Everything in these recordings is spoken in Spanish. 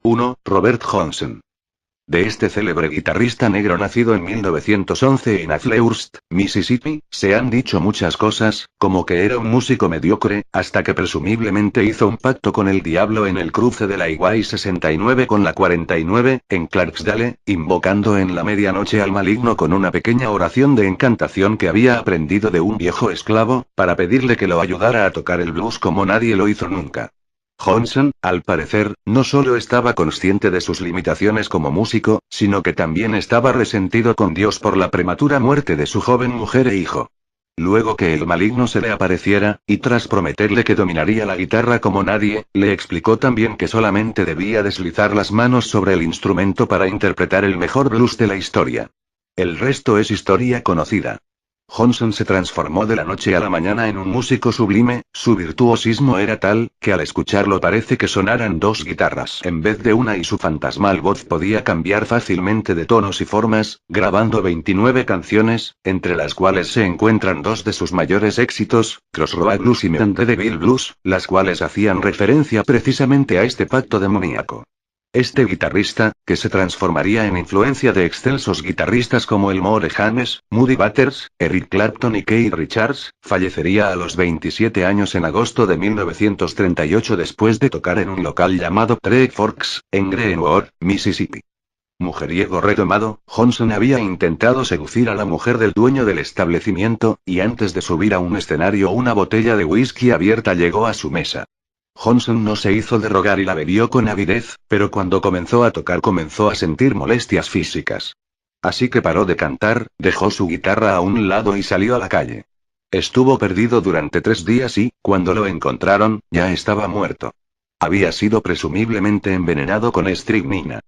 1. Robert Johnson. De este célebre guitarrista negro nacido en 1911 en Athleurst, Mississippi, se han dicho muchas cosas, como que era un músico mediocre, hasta que presumiblemente hizo un pacto con el diablo en el cruce de la Highway 69 con la 49, en Clarksdale, invocando en la medianoche al maligno con una pequeña oración de encantación que había aprendido de un viejo esclavo, para pedirle que lo ayudara a tocar el blues como nadie lo hizo nunca. Johnson, al parecer, no solo estaba consciente de sus limitaciones como músico, sino que también estaba resentido con Dios por la prematura muerte de su joven mujer e hijo. Luego que el maligno se le apareciera, y tras prometerle que dominaría la guitarra como nadie, le explicó también que solamente debía deslizar las manos sobre el instrumento para interpretar el mejor blues de la historia. El resto es historia conocida. Johnson se transformó de la noche a la mañana en un músico sublime, su virtuosismo era tal, que al escucharlo parece que sonaran dos guitarras en vez de una y su fantasmal voz podía cambiar fácilmente de tonos y formas, grabando 29 canciones, entre las cuales se encuentran dos de sus mayores éxitos, Crossroad Blues y Me and the Devil Blues, las cuales hacían referencia precisamente a este pacto demoníaco. Este guitarrista, que se transformaría en influencia de excelsos guitarristas como Elmore James, Muddy Waters, Eric Clapton y Keith Richards, fallecería a los 27 años en agosto de 1938 después de tocar en un local llamado Three Forks, en Greenwood, Mississippi. Mujeriego retomado, Johnson había intentado seducir a la mujer del dueño del establecimiento, y antes de subir a un escenario una botella de whisky abierta llegó a su mesa. Johnson no se hizo de rogar y la bebió con avidez, pero cuando comenzó a tocar comenzó a sentir molestias físicas. Así que paró de cantar, dejó su guitarra a un lado y salió a la calle. Estuvo perdido durante 3 días y, cuando lo encontraron, ya estaba muerto. Había sido presumiblemente envenenado con estricnina.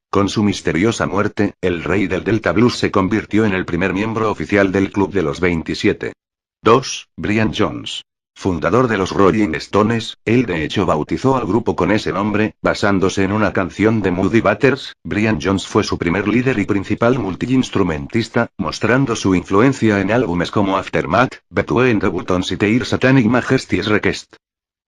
Con su misteriosa muerte, el rey del Delta Blues se convirtió en el primer miembro oficial del Club de los 27. 2. Brian Jones. Fundador de los Rolling Stones, él de hecho bautizó al grupo con ese nombre, basándose en una canción de Muddy Waters. Brian Jones fue su primer líder y principal multiinstrumentista, mostrando su influencia en álbumes como Aftermath, Between the Buttons y Their Satanic Majesty's Request.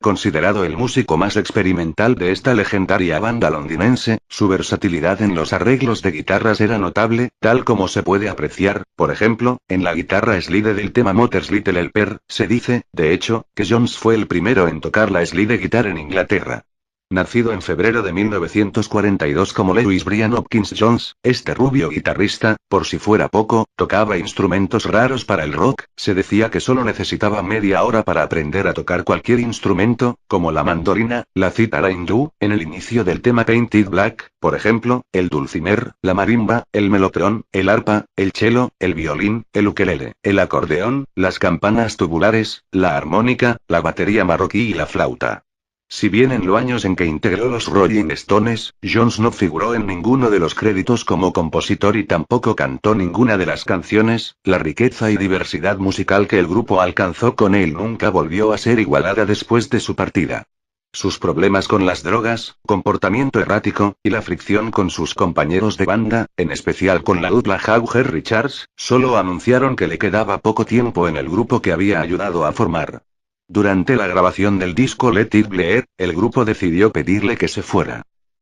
Considerado el músico más experimental de esta legendaria banda londinense, su versatilidad en los arreglos de guitarras era notable, tal como se puede apreciar, por ejemplo, en la guitarra slide del tema Mother's Little Helper. Se dice, de hecho, que Jones fue el primero en tocar la slide guitar en Inglaterra. Nacido en febrero de 1942 como Lewis Brian Hopkins Jones, este rubio guitarrista, por si fuera poco, tocaba instrumentos raros para el rock. Se decía que solo necesitaba media hora para aprender a tocar cualquier instrumento, como la mandolina, la cítara hindú, en el inicio del tema Painted Black, por ejemplo, el dulcimer, la marimba, el melotron, el arpa, el cello, el violín, el ukelele, el acordeón, las campanas tubulares, la armónica, la batería marroquí y la flauta. Si bien en los años en que integró los Rolling Stones, Jones no figuró en ninguno de los créditos como compositor y tampoco cantó ninguna de las canciones, la riqueza y diversidad musical que el grupo alcanzó con él nunca volvió a ser igualada después de su partida. Sus problemas con las drogas, comportamiento errático, y la fricción con sus compañeros de banda, en especial con la dupla Hawker Richards, solo anunciaron que le quedaba poco tiempo en el grupo que había ayudado a formar. Durante la grabación del disco Let It Bleed, el grupo decidió pedirle que se fuera.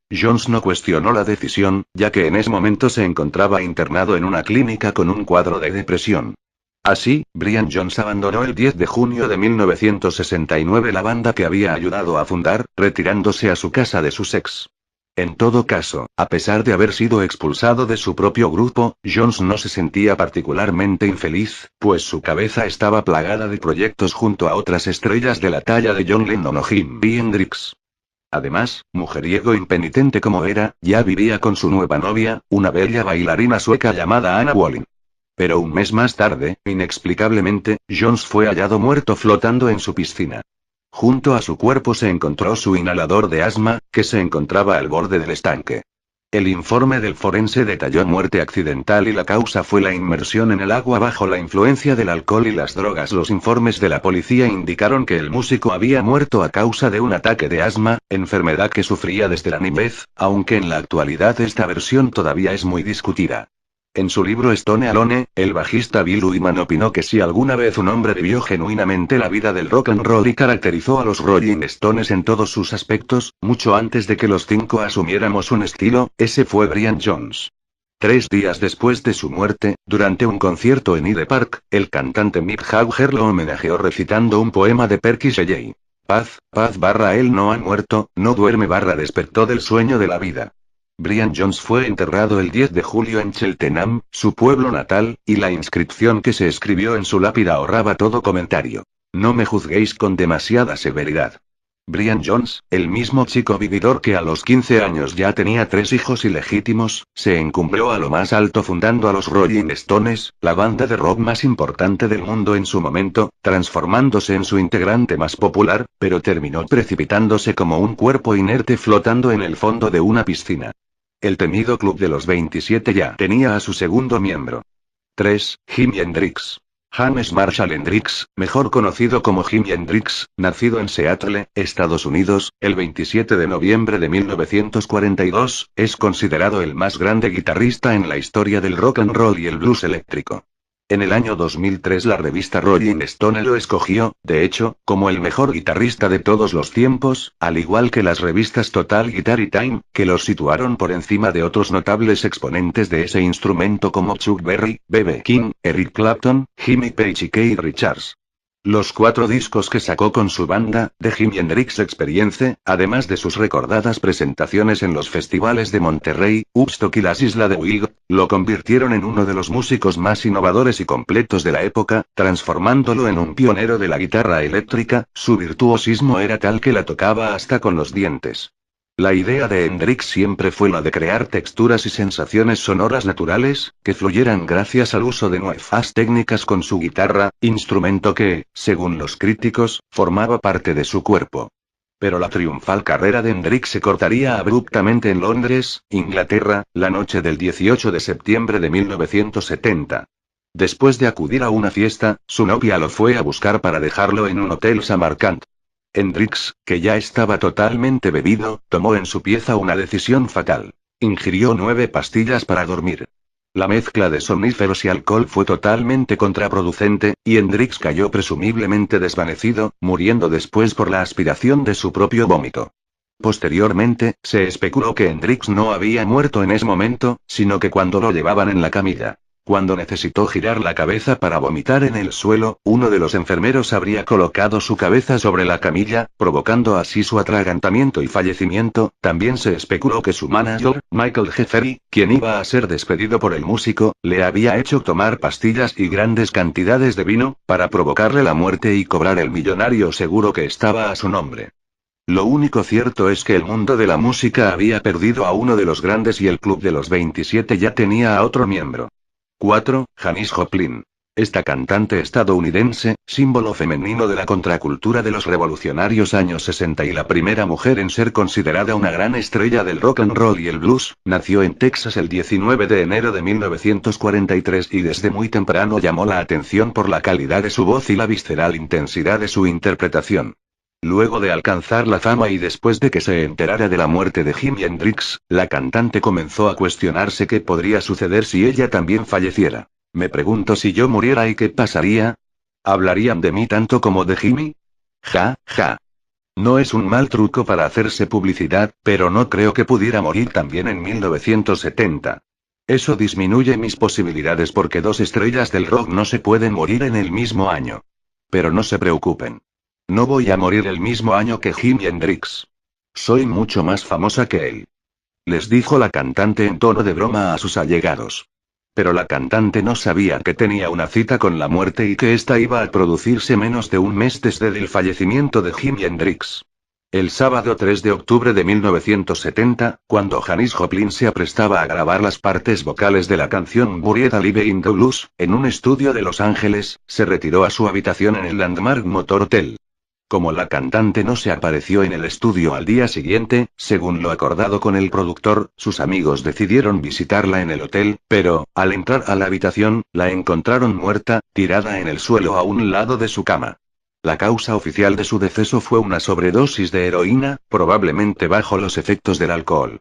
Jones no cuestionó la decisión, ya que en ese momento se encontraba internado en una clínica con un cuadro de depresión. Así, Brian Jones abandonó el 10 de junio de 1969 la banda que había ayudado a fundar, retirándose a su casa de Sussex. En todo caso, a pesar de haber sido expulsado de su propio grupo, Jones no se sentía particularmente infeliz, pues su cabeza estaba plagada de proyectos junto a otras estrellas de la talla de John Lennon o Jimi Hendrix. Además, mujeriego impenitente como era, ya vivía con su nueva novia, una bella bailarina sueca llamada Anna Wallin. Pero un mes más tarde, inexplicablemente, Jones fue hallado muerto flotando en su piscina. Junto a su cuerpo se encontró su inhalador de asma, que se encontraba al borde del estanque. El informe del forense detalló muerte accidental y la causa fue la inmersión en el agua bajo la influencia del alcohol y las drogas. Los informes de la policía indicaron que el músico había muerto a causa de un ataque de asma, enfermedad que sufría desde la niñez, aunque en la actualidad esta versión todavía es muy discutida. En su libro Stone Alone, el bajista Bill Wyman opinó que si alguna vez un hombre vivió genuinamente la vida del rock and roll y caracterizó a los Rolling Stones en todos sus aspectos, mucho antes de que los cinco asumiéramos un estilo, ese fue Brian Jones. 3 días después de su muerte, durante un concierto en Hyde Park, el cantante Mick Jagger lo homenajeó recitando un poema de Percy Shelley. Paz, paz / él no ha muerto, no duerme / despertó del sueño de la vida. Brian Jones fue enterrado el 10 de julio en Cheltenham, su pueblo natal, y la inscripción que se escribió en su lápida ahorraba todo comentario. No me juzguéis con demasiada severidad. Brian Jones, el mismo chico vividor que a los 15 años ya tenía 3 hijos ilegítimos, se encumbró a lo más alto fundando a los Rolling Stones, la banda de rock más importante del mundo en su momento, transformándose en su integrante más popular, pero terminó precipitándose como un cuerpo inerte flotando en el fondo de una piscina. El temido Club de los 27 ya tenía a su segundo miembro. 3. Jimi Hendrix. James Marshall Hendrix, mejor conocido como Jimi Hendrix, nacido en Seattle, Estados Unidos, el 27 de noviembre de 1942, es considerado el más grande guitarrista en la historia del rock and roll y el blues eléctrico. En el año 2003 la revista Rolling Stone lo escogió, de hecho, como el mejor guitarrista de todos los tiempos, al igual que las revistas Total Guitar y Time, que los situaron por encima de otros notables exponentes de ese instrumento como Chuck Berry, B.B. King, Eric Clapton, Jimmy Page y Keith Richards. Los 4 discos que sacó con su banda, The Jimi Hendrix Experience, además de sus recordadas presentaciones en los festivales de Monterrey, Woodstock y las Islas de Wight, lo convirtieron en uno de los músicos más innovadores y completos de la época, transformándolo en un pionero de la guitarra eléctrica. Su virtuosismo era tal que la tocaba hasta con los dientes. La idea de Hendrix siempre fue la de crear texturas y sensaciones sonoras naturales, que fluyeran gracias al uso de nuevas técnicas con su guitarra, instrumento que, según los críticos, formaba parte de su cuerpo. Pero la triunfal carrera de Hendrix se cortaría abruptamente en Londres, Inglaterra, la noche del 18 de septiembre de 1970. Después de acudir a una fiesta, su novia lo fue a buscar para dejarlo en un hotel Samarkand. Hendrix, que ya estaba totalmente bebido, tomó en su pieza una decisión fatal. Ingirió 9 pastillas para dormir. La mezcla de somníferos y alcohol fue totalmente contraproducente, y Hendrix cayó presumiblemente desvanecido, muriendo después por la aspiración de su propio vómito. Posteriormente, se especuló que Hendrix no había muerto en ese momento, sino que cuando lo llevaban en la camilla. Cuando necesitó girar la cabeza para vomitar en el suelo, uno de los enfermeros habría colocado su cabeza sobre la camilla, provocando así su atragantamiento y fallecimiento. También se especuló que su manager, Michael Jeffery, quien iba a ser despedido por el músico, le había hecho tomar pastillas y grandes cantidades de vino, para provocarle la muerte y cobrar el millonario seguro que estaba a su nombre. Lo único cierto es que el mundo de la música había perdido a uno de los grandes y el Club de los 27 ya tenía a otro miembro. 4. Janis Joplin. Esta cantante estadounidense, símbolo femenino de la contracultura de los revolucionarios años 60 y la primera mujer en ser considerada una gran estrella del rock and roll y el blues, nació en Texas el 19 de enero de 1943 y desde muy temprano llamó la atención por la calidad de su voz y la visceral intensidad de su interpretación. Luego de alcanzar la fama y después de que se enterara de la muerte de Jimi Hendrix, la cantante comenzó a cuestionarse qué podría suceder si ella también falleciera. Me pregunto si yo muriera y qué pasaría. ¿Hablarían de mí tanto como de Jimi? Ja, ja. No es un mal truco para hacerse publicidad, pero no creo que pudiera morir también en 1970. Eso disminuye mis posibilidades porque 2 estrellas del rock no se pueden morir en el mismo año. Pero no se preocupen. No voy a morir el mismo año que Jimi Hendrix. Soy mucho más famosa que él. Les dijo la cantante en tono de broma a sus allegados. Pero la cantante no sabía que tenía una cita con la muerte y que esta iba a producirse menos de un mes desde el fallecimiento de Jimi Hendrix. El sábado 3 de octubre de 1970, cuando Janis Joplin se aprestaba a grabar las partes vocales de la canción Buried Alive in the Blues, en un estudio de Los Ángeles, se retiró a su habitación en el Landmark Motor Hotel. Como la cantante no se apareció en el estudio al día siguiente, según lo acordado con el productor, sus amigos decidieron visitarla en el hotel, pero, al entrar a la habitación, la encontraron muerta, tirada en el suelo a un lado de su cama. La causa oficial de su deceso fue una sobredosis de heroína, probablemente bajo los efectos del alcohol.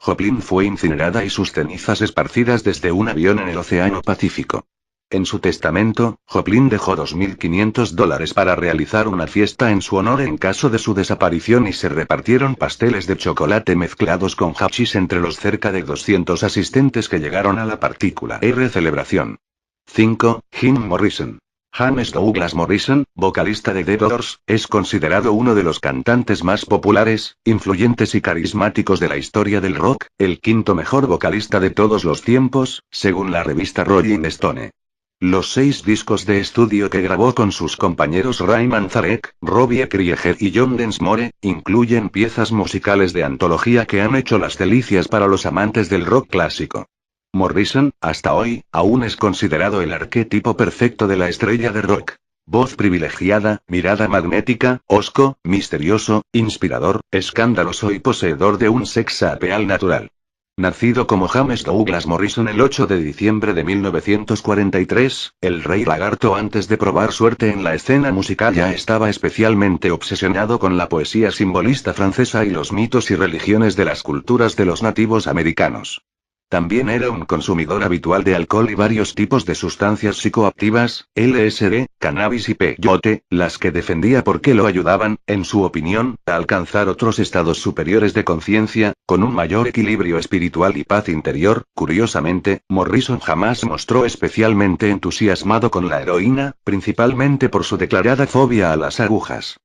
Joplin fue incinerada y sus cenizas esparcidas desde un avión en el Océano Pacífico. En su testamento, Joplin dejó $2.500 para realizar una fiesta en su honor en caso de su desaparición y se repartieron pasteles de chocolate mezclados con hachís entre los cerca de 200 asistentes que llegaron a la partícula R celebración. 5. Jim Morrison. James Douglas Morrison, vocalista de The Doors, es considerado uno de los cantantes más populares, influyentes y carismáticos de la historia del rock, el quinto mejor vocalista de todos los tiempos, según la revista Rolling Stone. Los 6 discos de estudio que grabó con sus compañeros Ray Manzarek, Robbie Krieger y John Densmore, incluyen piezas musicales de antología que han hecho las delicias para los amantes del rock clásico. Morrison, hasta hoy, aún es considerado el arquetipo perfecto de la estrella de rock. Voz privilegiada, mirada magnética, hosco, misterioso, inspirador, escandaloso y poseedor de un sex appeal natural. Nacido como James Douglas Morrison el 8 de diciembre de 1943, el Rey Lagarto antes de probar suerte en la escena musical ya estaba especialmente obsesionado con la poesía simbolista francesa y los mitos y religiones de las culturas de los nativos americanos. También era un consumidor habitual de alcohol y varios tipos de sustancias psicoactivas, LSD, cannabis y peyote, las que defendía porque lo ayudaban, en su opinión, a alcanzar otros estados superiores de conciencia, con un mayor equilibrio espiritual y paz interior. Curiosamente, Morrison jamás mostró especialmente entusiasmado con la heroína, principalmente por su declarada fobia a las agujas.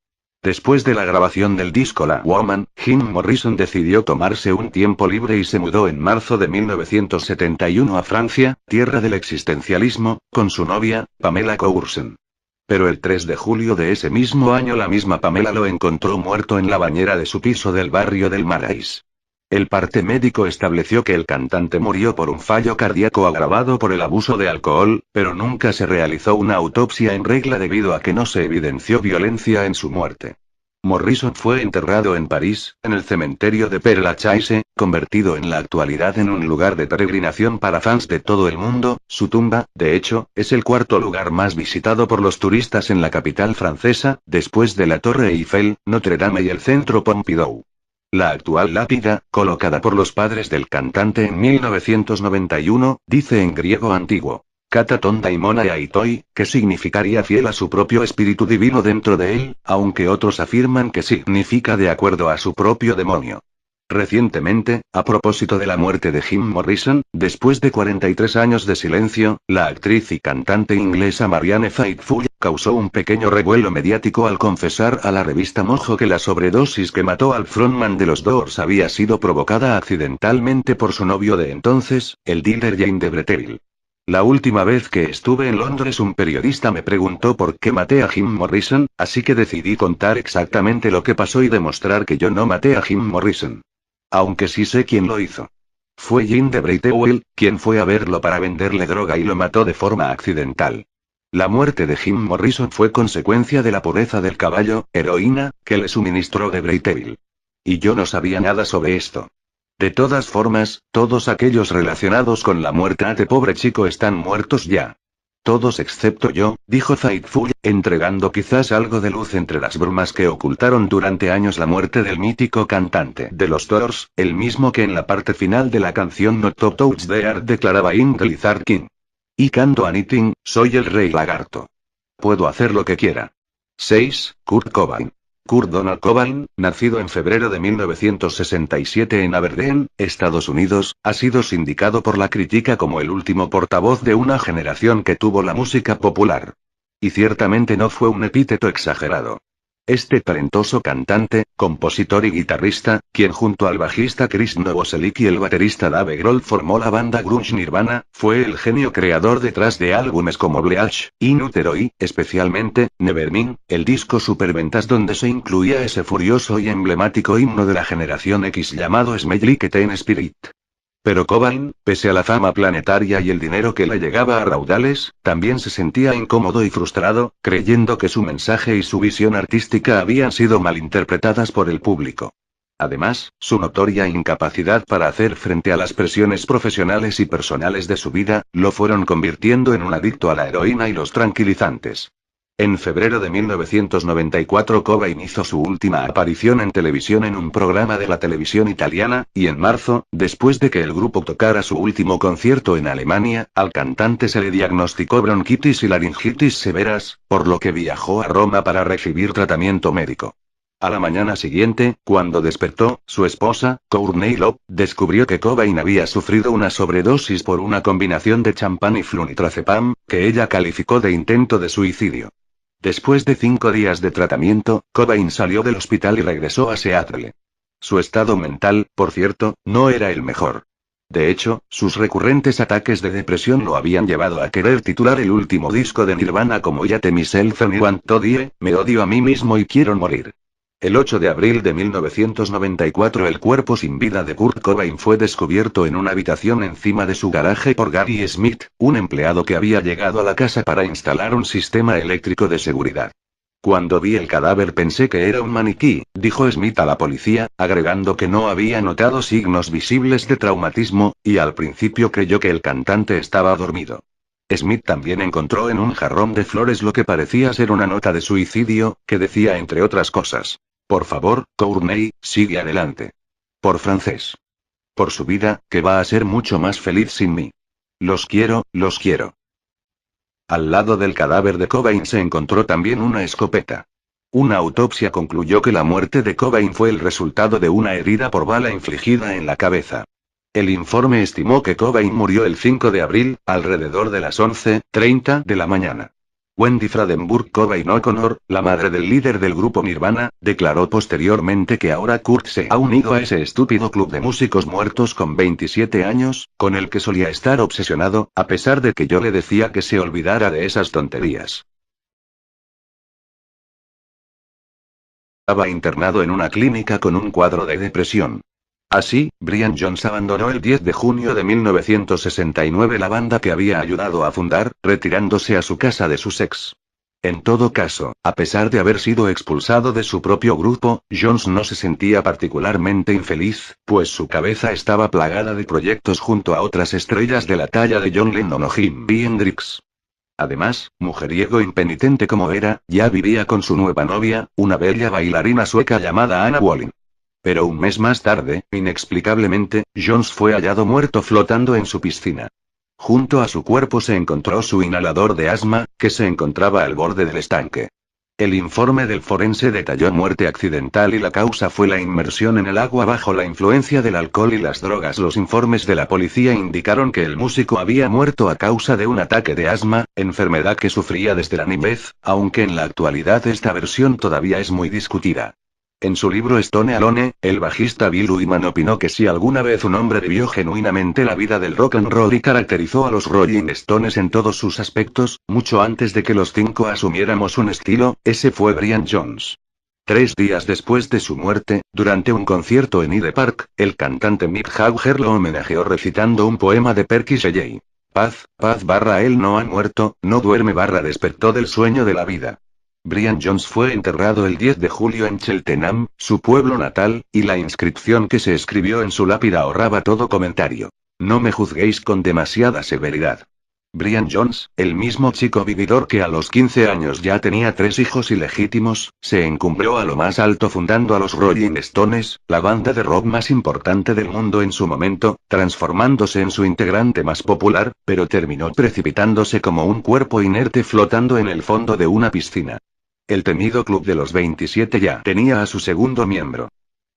Después de la grabación del disco La Woman, Jim Morrison decidió tomarse un tiempo libre y se mudó en marzo de 1971 a Francia, tierra del existencialismo, con su novia, Pamela Courson. Pero el 3 de julio de ese mismo año la misma Pamela lo encontró muerto en la bañera de su piso del barrio del Marais. El parte médico estableció que el cantante murió por un fallo cardíaco agravado por el abuso de alcohol, pero nunca se realizó una autopsia en regla debido a que no se evidenció violencia en su muerte. Morrison fue enterrado en París, en el cementerio de Père Lachaise, convertido en la actualidad en un lugar de peregrinación para fans de todo el mundo. Su tumba, de hecho, es el cuarto lugar más visitado por los turistas en la capital francesa, después de la Torre Eiffel, Notre Dame y el Centro Pompidou. La actual lápida, colocada por los padres del cantante en 1991, dice en griego antiguo, Kataton daimona aitoi, que significaría fiel a su propio espíritu divino dentro de él, aunque otros afirman que significa de acuerdo a su propio demonio. Recientemente, a propósito de la muerte de Jim Morrison, después de 43 años de silencio, la actriz y cantante inglesa Marianne Faithfull causó un pequeño revuelo mediático al confesar a la revista Mojo que la sobredosis que mató al frontman de los Doors había sido provocada accidentalmente por su novio de entonces, el dealer Jane de Bretteville. La última vez que estuve en Londres un periodista me preguntó por qué maté a Jim Morrison, así que decidí contar exactamente lo que pasó y demostrar que yo no maté a Jim Morrison. Aunque sí sé quién lo hizo. Fue Jane de Bretteville, quien fue a verlo para venderle droga y lo mató de forma accidental. La muerte de Jim Morrison fue consecuencia de la pureza del caballo, heroína, que le suministró de Bretteville. Y yo no sabía nada sobre esto. De todas formas, todos aquellos relacionados con la muerte de pobre chico están muertos ya. Todos excepto yo, dijo Faithfull, entregando quizás algo de luz entre las brumas que ocultaron durante años la muerte del mítico cantante de los Doors, el mismo que en la parte final de la canción Not to Touch the Earth declaraba In the Lizard King. Y canto anything, soy el Rey Lagarto. Puedo hacer lo que quiera. 6. Kurt Cobain. Kurt Donald Cobain, nacido en febrero de 1967 en Aberdeen, Estados Unidos, ha sido sindicado por la crítica como el último portavoz de una generación que tuvo la música popular. Y ciertamente no fue un epíteto exagerado. Este talentoso cantante, compositor y guitarrista, quien junto al bajista Chris Novoselic y el baterista Dave Grohl formó la banda grunge Nirvana, fue el genio creador detrás de álbumes como Bleach, In Utero y, especialmente, Nevermind, el disco superventas donde se incluía ese furioso y emblemático himno de la generación X llamado Smell Like Teen Spirit. Pero Cobain, pese a la fama planetaria y el dinero que le llegaba a raudales, también se sentía incómodo y frustrado, creyendo que su mensaje y su visión artística habían sido malinterpretadas por el público. Además, su notoria incapacidad para hacer frente a las presiones profesionales y personales de su vida, lo fueron convirtiendo en un adicto a la heroína y los tranquilizantes. En febrero de 1994 Cobain hizo su última aparición en televisión en un programa de la televisión italiana, y en marzo, después de que el grupo tocara su último concierto en Alemania, al cantante se le diagnosticó bronquitis y laringitis severas, por lo que viajó a Roma para recibir tratamiento médico. A la mañana siguiente, cuando despertó, su esposa, Courtney Love, descubrió que Cobain había sufrido una sobredosis por una combinación de champán y flunitrazepam, que ella calificó de intento de suicidio. Después de 5 días de tratamiento, Cobain salió del hospital y regresó a Seattle. Su estado mental, por cierto, no era el mejor. De hecho, sus recurrentes ataques de depresión lo habían llevado a querer titular el último disco de Nirvana como Hate Myself and I Want to Die, Me odio a mí mismo y quiero morir. El 8 de abril de 1994 el cuerpo sin vida de Kurt Cobain fue descubierto en una habitación encima de su garaje por Gary Smith, un empleado que había llegado a la casa para instalar un sistema eléctrico de seguridad. Cuando vi el cadáver pensé que era un maniquí, dijo Smith a la policía, agregando que no había notado signos visibles de traumatismo, y al principio creyó que el cantante estaba dormido. Smith también encontró en un jarrón de flores lo que parecía ser una nota de suicidio, que decía entre otras cosas: por favor, Courtney, sigue adelante. Por francés. Por su vida, que va a ser mucho más feliz sin mí. Los quiero, los quiero. Al lado del cadáver de Cobain se encontró también una escopeta. Una autopsia concluyó que la muerte de Cobain fue el resultado de una herida por bala infligida en la cabeza. El informe estimó que Cobain murió el 5 de abril, alrededor de las 11:30 de la mañana. Wendy Fradenburg Cobain O'Connor, la madre del líder del grupo Nirvana, declaró posteriormente que ahora Kurt se ha unido a ese estúpido club de músicos muertos con 27 años, con el que solía estar obsesionado, a pesar de que yo le decía que se olvidara de esas tonterías. Estaba internado en una clínica con un cuadro de depresión. Así, Brian Jones abandonó el 10 de junio de 1969 la banda que había ayudado a fundar, retirándose a su casa de Sussex. En todo caso, a pesar de haber sido expulsado de su propio grupo, Jones no se sentía particularmente infeliz, pues su cabeza estaba plagada de proyectos junto a otras estrellas de la talla de John Lennon o Jimi Hendrix. Además, mujeriego impenitente como era, ya vivía con su nueva novia, una bella bailarina sueca llamada Anna Wallin. Pero un mes más tarde, inexplicablemente, Jones fue hallado muerto flotando en su piscina. Junto a su cuerpo se encontró su inhalador de asma, que se encontraba al borde del estanque. El informe del forense detalló muerte accidental y la causa fue la inmersión en el agua bajo la influencia del alcohol y las drogas. Los informes de la policía indicaron que el músico había muerto a causa de un ataque de asma, enfermedad que sufría desde la niñez, aunque en la actualidad esta versión todavía es muy discutida. En su libro Stone Alone, el bajista Bill Wyman opinó que si alguna vez un hombre vivió genuinamente la vida del rock and roll y caracterizó a los Rolling Stones en todos sus aspectos, mucho antes de que los 5 asumiéramos un estilo, ese fue Brian Jones. 3 días después de su muerte, durante un concierto en Hyde Park, el cantante Mick Jagger lo homenajeó recitando un poema de Percy Shelley. Paz, él no ha muerto, no duerme despertó del sueño de la vida. Brian Jones fue enterrado el 10 de julio en Cheltenham, su pueblo natal, y la inscripción que se escribió en su lápida ahorraba todo comentario. No me juzguéis con demasiada severidad. Brian Jones, el mismo chico vividor que a los 15 años ya tenía 3 hijos ilegítimos, se encumbró a lo más alto fundando a los Rolling Stones, la banda de rock más importante del mundo en su momento, transformándose en su integrante más popular, pero terminó precipitándose como un cuerpo inerte flotando en el fondo de una piscina. El temido Club de los 27 ya tenía a su segundo miembro.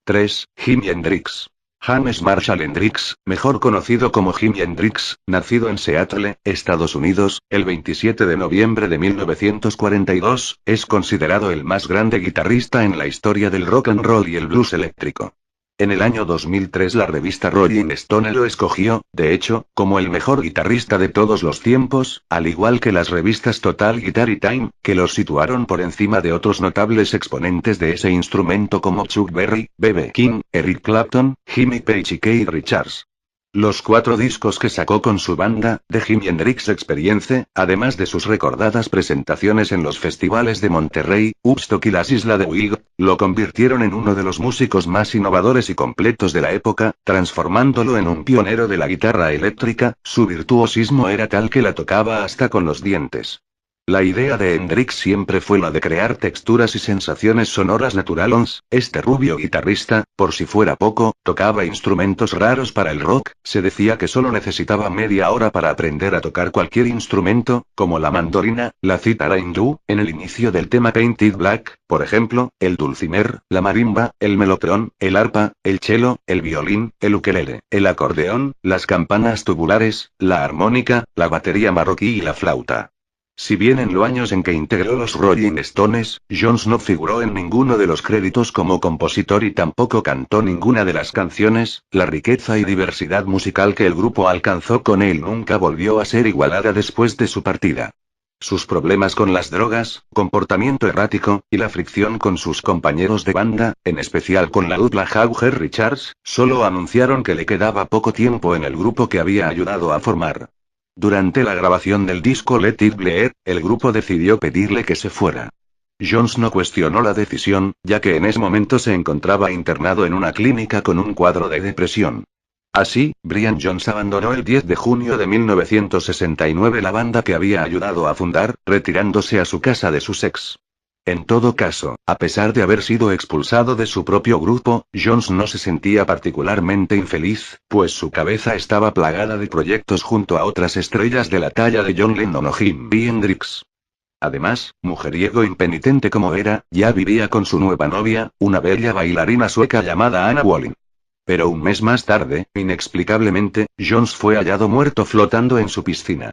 3. Jimi Hendrix. James Marshall Hendrix, mejor conocido como Jimi Hendrix, nacido en Seattle, Estados Unidos, el 27 de noviembre de 1942, es considerado el más grande guitarrista en la historia del rock and roll y el blues eléctrico. En el año 2003 la revista Rolling Stone lo escogió, de hecho, como el mejor guitarrista de todos los tiempos, al igual que las revistas Total Guitar y Time, que los situaron por encima de otros notables exponentes de ese instrumento como Chuck Berry, B.B. King, Eric Clapton, Jimmy Page y Keith Richards. Los 4 discos que sacó con su banda, The Jimi Hendrix Experience, además de sus recordadas presentaciones en los festivales de Monterrey, Woodstock y las Islas de Wild, lo convirtieron en uno de los músicos más innovadores y completos de la época, transformándolo en un pionero de la guitarra eléctrica. Su virtuosismo era tal que la tocaba hasta con los dientes. La idea de Hendrix siempre fue la de crear texturas y sensaciones sonoras naturales. Este rubio guitarrista, por si fuera poco, tocaba instrumentos raros para el rock. Se decía que solo necesitaba media hora para aprender a tocar cualquier instrumento, como la mandolina, la cítara hindú, en el inicio del tema Painted Black, por ejemplo, el dulcimer, la marimba, el melotron, el arpa, el cello, el violín, el ukelele, el acordeón, las campanas tubulares, la armónica, la batería marroquí y la flauta. Si bien en los años en que integró los Rolling Stones, Jones no figuró en ninguno de los créditos como compositor y tampoco cantó ninguna de las canciones, la riqueza y diversidad musical que el grupo alcanzó con él nunca volvió a ser igualada después de su partida. Sus problemas con las drogas, comportamiento errático, y la fricción con sus compañeros de banda, en especial con la dupla Jagger-Richards, solo anunciaron que le quedaba poco tiempo en el grupo que había ayudado a formar. Durante la grabación del disco Let It Bleed, el grupo decidió pedirle que se fuera. Jones no cuestionó la decisión, ya que en ese momento se encontraba internado en una clínica con un cuadro de depresión. Así, Brian Jones abandonó el 10 de junio de 1969 la banda que había ayudado a fundar, retirándose a su casa de Sussex. En todo caso, a pesar de haber sido expulsado de su propio grupo, Jones no se sentía particularmente infeliz, pues su cabeza estaba plagada de proyectos junto a otras estrellas de la talla de John Lennon o Jimi Hendrix. Además, mujeriego impenitente como era, ya vivía con su nueva novia, una bella bailarina sueca llamada Anna Wallin. Pero un mes más tarde, inexplicablemente, Jones fue hallado muerto flotando en su piscina.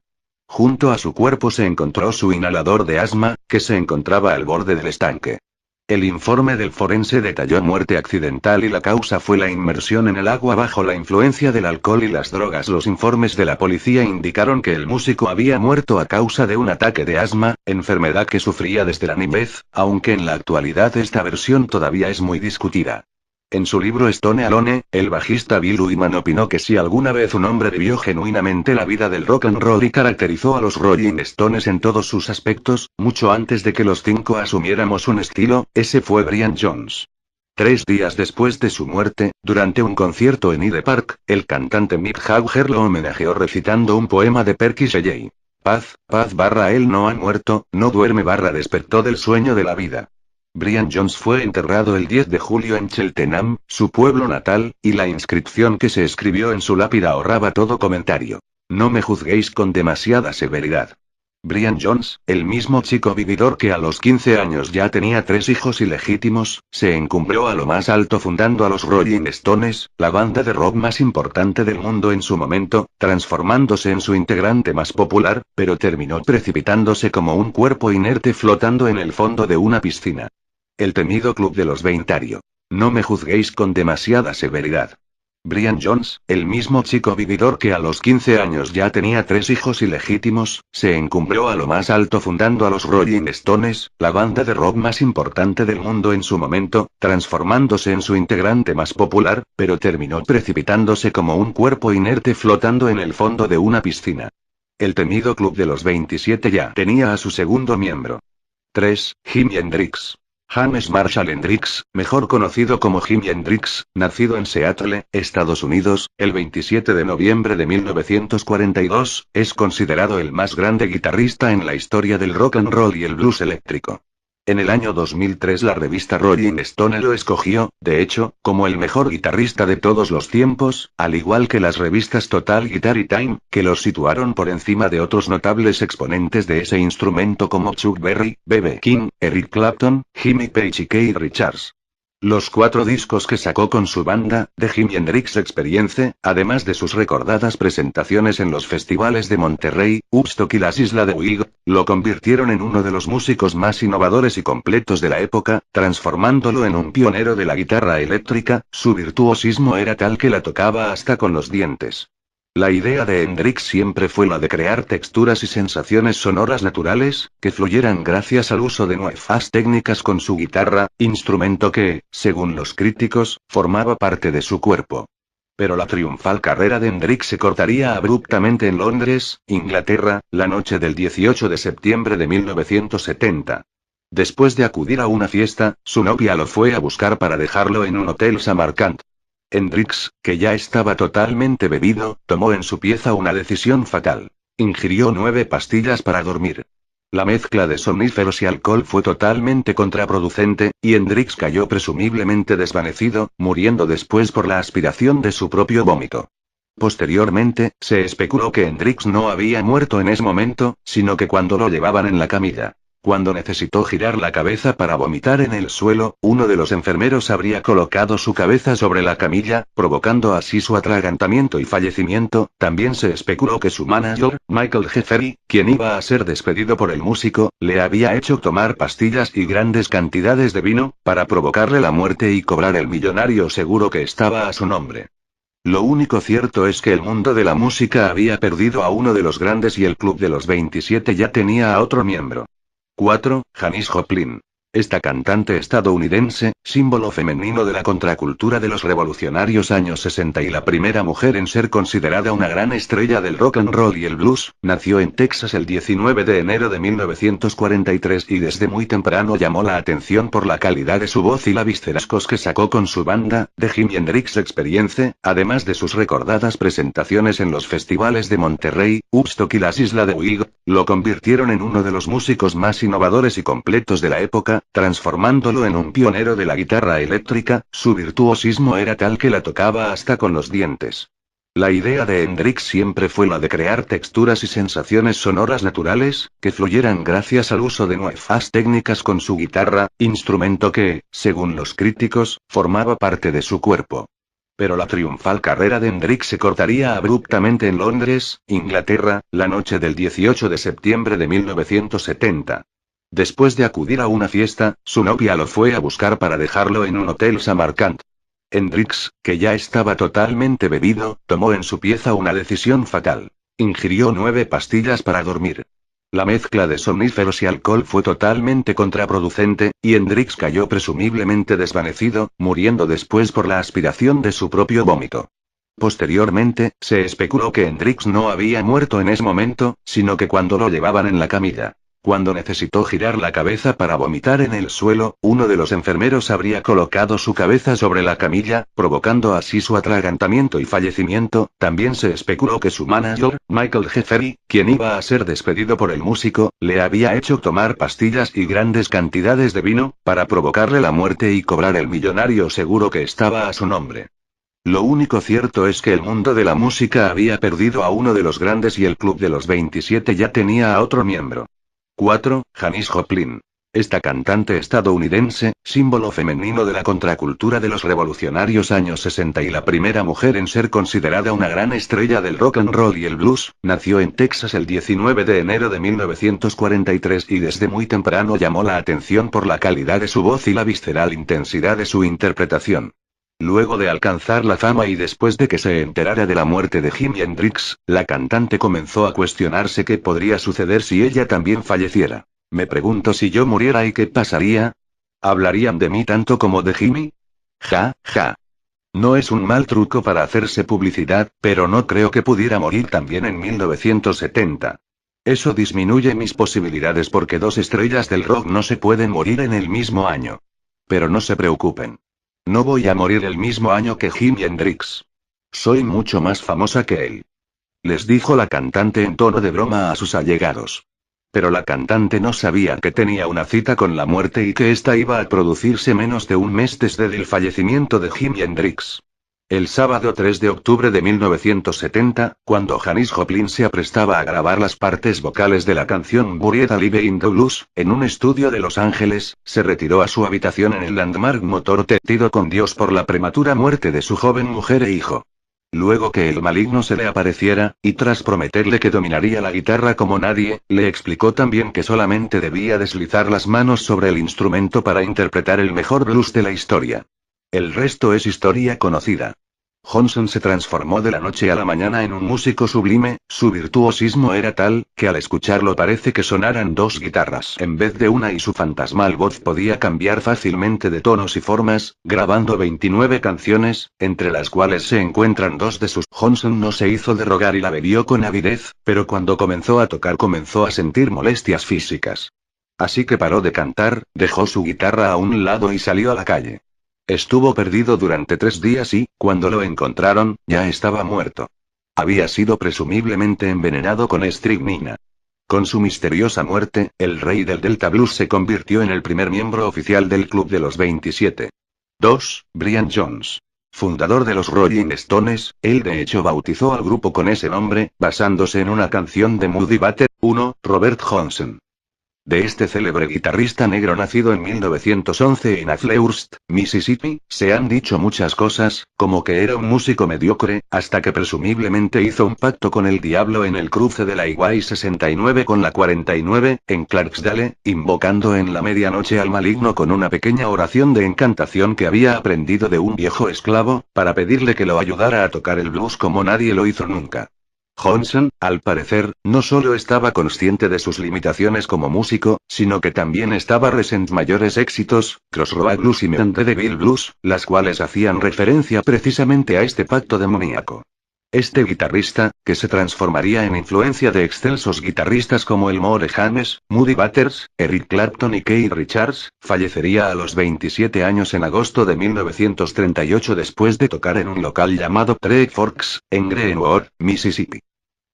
Junto a su cuerpo se encontró su inhalador de asma, que se encontraba al borde del estanque. El informe del forense detalló muerte accidental y la causa fue la inmersión en el agua bajo la influencia del alcohol y las drogas. Los informes de la policía indicaron que el músico había muerto a causa de un ataque de asma, enfermedad que sufría desde la niñez, aunque en la actualidad esta versión todavía es muy discutida. En su libro Stone Alone, el bajista Bill Wyman opinó que si alguna vez un hombre vivió genuinamente la vida del rock and roll y caracterizó a los Rolling Stones en todos sus aspectos, mucho antes de que los cinco asumiéramos un estilo, ese fue Brian Jones. 3 días después de su muerte, durante un concierto en Hyde Park, el cantante Mick Jagger lo homenajeó recitando un poema de Percy Shelley. Paz, él no ha muerto, no duerme despertó del sueño de la vida. Brian Jones fue enterrado el 10 de julio en Cheltenham, su pueblo natal, y la inscripción que se escribió en su lápida ahorraba todo comentario. No me juzguéis con demasiada severidad. Brian Jones, el mismo chico vividor que a los 15 años ya tenía 3 hijos ilegítimos, se encumbró a lo más alto fundando a los Rolling Stones, la banda de rock más importante del mundo en su momento, transformándose en su integrante más popular, pero terminó precipitándose como un cuerpo inerte flotando en el fondo de una piscina. El temido club de los 20. No me juzguéis con demasiada severidad. Brian Jones, el mismo chico vividor que a los 15 años ya tenía 3 hijos ilegítimos, se encumbró a lo más alto fundando a los Rolling Stones, la banda de rock más importante del mundo en su momento, transformándose en su integrante más popular, pero terminó precipitándose como un cuerpo inerte flotando en el fondo de una piscina. El temido club de los 27 ya tenía a su segundo miembro. 3. Jimi Hendrix. James Marshall Hendrix, mejor conocido como Jimi Hendrix, nacido en Seattle, Estados Unidos, el 27 de noviembre de 1942, es considerado el más grande guitarrista en la historia del rock and roll y el blues eléctrico. En el año 2003 la revista Rolling Stone lo escogió, de hecho, como el mejor guitarrista de todos los tiempos, al igual que las revistas Total Guitar y Time, que los situaron por encima de otros notables exponentes de ese instrumento como Chuck Berry, B.B. King, Eric Clapton, Jimmy Page y Keith Richards. Los 4 discos que sacó con su banda, The Jimi Hendrix Experience, además de sus recordadas presentaciones en los festivales de Monterrey, Woodstock y las Islas de Wild, lo convirtieron en uno de los músicos más innovadores y completos de la época, transformándolo en un pionero de la guitarra eléctrica. Su virtuosismo era tal que la tocaba hasta con los dientes. La idea de Hendrix siempre fue la de crear texturas y sensaciones sonoras naturales, que fluyeran gracias al uso de nuevas técnicas con su guitarra, instrumento que, según los críticos, formaba parte de su cuerpo. Pero la triunfal carrera de Hendrix se cortaría abruptamente en Londres, Inglaterra, la noche del 18 de septiembre de 1970. Después de acudir a una fiesta, su novia lo fue a buscar para dejarlo en un hotel Samarkand. Hendrix, que ya estaba totalmente bebido, tomó en su pieza una decisión fatal. Ingirió 9 pastillas para dormir. La mezcla de somníferos y alcohol fue totalmente contraproducente, y Hendrix cayó presumiblemente desvanecido, muriendo después por la aspiración de su propio vómito. Posteriormente, se especuló que Hendrix no había muerto en ese momento, sino que cuando lo llevaban en la camilla. Cuando necesitó girar la cabeza para vomitar en el suelo, uno de los enfermeros habría colocado su cabeza sobre la camilla, provocando así su atragantamiento y fallecimiento. También se especuló que su manager, Michael Jeffery, quien iba a ser despedido por el músico, le había hecho tomar pastillas y grandes cantidades de vino, para provocarle la muerte y cobrar el millonario seguro que estaba a su nombre. Lo único cierto es que el mundo de la música había perdido a uno de los grandes y el Club de los 27 ya tenía a otro miembro. 4. Janis Joplin. Esta cantante estadounidense, símbolo femenino de la contracultura de los revolucionarios años 60 y la primera mujer en ser considerada una gran estrella del rock and roll y el blues, nació en Texas el 19 de enero de 1943 y desde muy temprano llamó la atención por la calidad de su voz y la viscerascos que sacó con su banda, The Jimi Hendrix Experience, además de sus recordadas presentaciones en los festivales de Monterrey, Woodstock y las Islas de Wild, lo convirtieron en uno de los músicos más innovadores y completos de la época, transformándolo en un pionero de la guitarra eléctrica. Su virtuosismo era tal que la tocaba hasta con los dientes. La idea de Hendrix siempre fue la de crear texturas y sensaciones sonoras naturales, que fluyeran gracias al uso de nuevas técnicas con su guitarra, instrumento que, según los críticos, formaba parte de su cuerpo. Pero la triunfal carrera de Hendrix se cortaría abruptamente en Londres, Inglaterra, la noche del 18 de septiembre de 1970. Después de acudir a una fiesta, su novia lo fue a buscar para dejarlo en un hotel Samarkand. Hendrix, que ya estaba totalmente bebido, tomó en su pieza una decisión fatal. Ingirió 9 pastillas para dormir. La mezcla de somníferos y alcohol fue totalmente contraproducente, y Hendrix cayó presumiblemente desvanecido, muriendo después por la aspiración de su propio vómito. Posteriormente, se especuló que Hendrix no había muerto en ese momento, sino que cuando lo llevaban en la camilla. Cuando necesitó girar la cabeza para vomitar en el suelo, uno de los enfermeros habría colocado su cabeza sobre la camilla, provocando así su atragantamiento y fallecimiento. También se especuló que su manager, Michael Jeffery, quien iba a ser despedido por el músico, le había hecho tomar pastillas y grandes cantidades de vino, para provocarle la muerte y cobrar el millonario seguro que estaba a su nombre. Lo único cierto es que el mundo de la música había perdido a uno de los grandes y el Club de los 27 ya tenía a otro miembro. 4. Janis Joplin. Esta cantante estadounidense, símbolo femenino de la contracultura de los revolucionarios años 60 y la primera mujer en ser considerada una gran estrella del rock and roll y el blues, nació en Texas el 19 de enero de 1943 y desde muy temprano llamó la atención por la calidad de su voz y la visceral intensidad de su interpretación. Luego de alcanzar la fama y después de que se enterara de la muerte de Jimi Hendrix, la cantante comenzó a cuestionarse qué podría suceder si ella también falleciera. Me pregunto si yo muriera y qué pasaría. ¿Hablarían de mí tanto como de Jimi? Ja, ja. No es un mal truco para hacerse publicidad, pero no creo que pudiera morir también en 1970. Eso disminuye mis posibilidades porque 2 estrellas del rock no se pueden morir en el mismo año. Pero no se preocupen. No voy a morir el mismo año que Jimi Hendrix. Soy mucho más famosa que él. Les dijo la cantante en tono de broma a sus allegados. Pero la cantante no sabía que tenía una cita con la muerte y que esta iba a producirse menos de un mes desde el fallecimiento de Jimi Hendrix. El sábado 3 de octubre de 1970, cuando Janis Joplin se aprestaba a grabar las partes vocales de la canción Buried Alive in the Blues, en un estudio de Los Ángeles, se retiró a su habitación en el Landmark Motor Testido con Dios por la prematura muerte de su joven mujer e hijo. Luego que el maligno se le apareciera, y tras prometerle que dominaría la guitarra como nadie, le explicó también que solamente debía deslizar las manos sobre el instrumento para interpretar el mejor blues de la historia. El resto es historia conocida. Johnson se transformó de la noche a la mañana en un músico sublime. Su virtuosismo era tal, que al escucharlo parece que sonaran 2 guitarras en vez de una y su fantasmal voz podía cambiar fácilmente de tonos y formas, grabando 29 canciones, entre las cuales se encuentran 2 de sus. Johnson no se hizo de rogar y la bebió con avidez, pero cuando comenzó a tocar comenzó a sentir molestias físicas. Así que paró de cantar, dejó su guitarra a un lado y salió a la calle. Estuvo perdido durante 3 días y, cuando lo encontraron, ya estaba muerto. Había sido presumiblemente envenenado con estricnina. Con su misteriosa muerte, el rey del Delta Blues se convirtió en el primer miembro oficial del Club de los 27. 2. Brian Jones. Fundador de los Rolling Stones, él de hecho bautizó al grupo con ese nombre, basándose en una canción de Muddy Waters. 1. Robert Johnson. De este célebre guitarrista negro nacido en 1911 en Afflehurst, Mississippi, se han dicho muchas cosas, como que era un músico mediocre, hasta que presumiblemente hizo un pacto con el diablo en el cruce de la Highway 69 con la 49, en Clarksdale, invocando en la medianoche al maligno con una pequeña oración de encantación que había aprendido de un viejo esclavo, para pedirle que lo ayudara a tocar el blues como nadie lo hizo nunca. Johnson, al parecer, no solo estaba consciente de sus limitaciones como músico, sino que también estaba resent mayores éxitos, Crossroad Blues y Medeville Blues, las cuales hacían referencia precisamente a este pacto demoníaco. Este guitarrista, que se transformaría en influencia de excelsos guitarristas como Elmore James, Muddy Waters, Eric Clapton y Keith Richards, fallecería a los 27 años en agosto de 1938 después de tocar en un local llamado Three Forks, en Greenwood, Mississippi.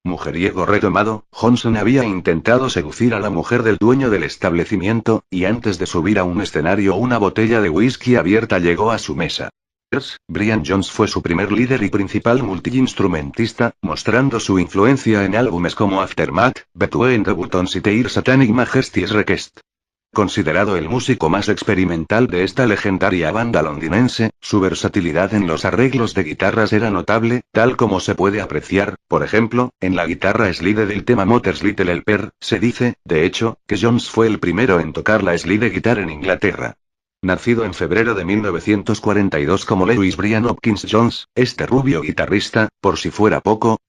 Mujeriego redomado, Johnson había intentado seducir a la mujer del dueño del establecimiento, y antes de subir a un escenario una botella de whisky abierta llegó a su mesa. Brian Jones fue su primer líder y principal multiinstrumentista, mostrando su influencia en álbumes como Aftermath, Between the Buttons y Their Satanic Majesty's Request. Considerado el músico más experimental de esta legendaria banda londinense, su versatilidad en los arreglos de guitarras era notable, tal como se puede apreciar, por ejemplo, en la guitarra slide del tema Mother's Little Helper. Se dice, de hecho, que Jones fue el primero en tocar la slide guitar en Inglaterra. Nacido en febrero de 1942 como Lewis Brian Hopkins Jones, este rubio guitarrista, por si fuera poco,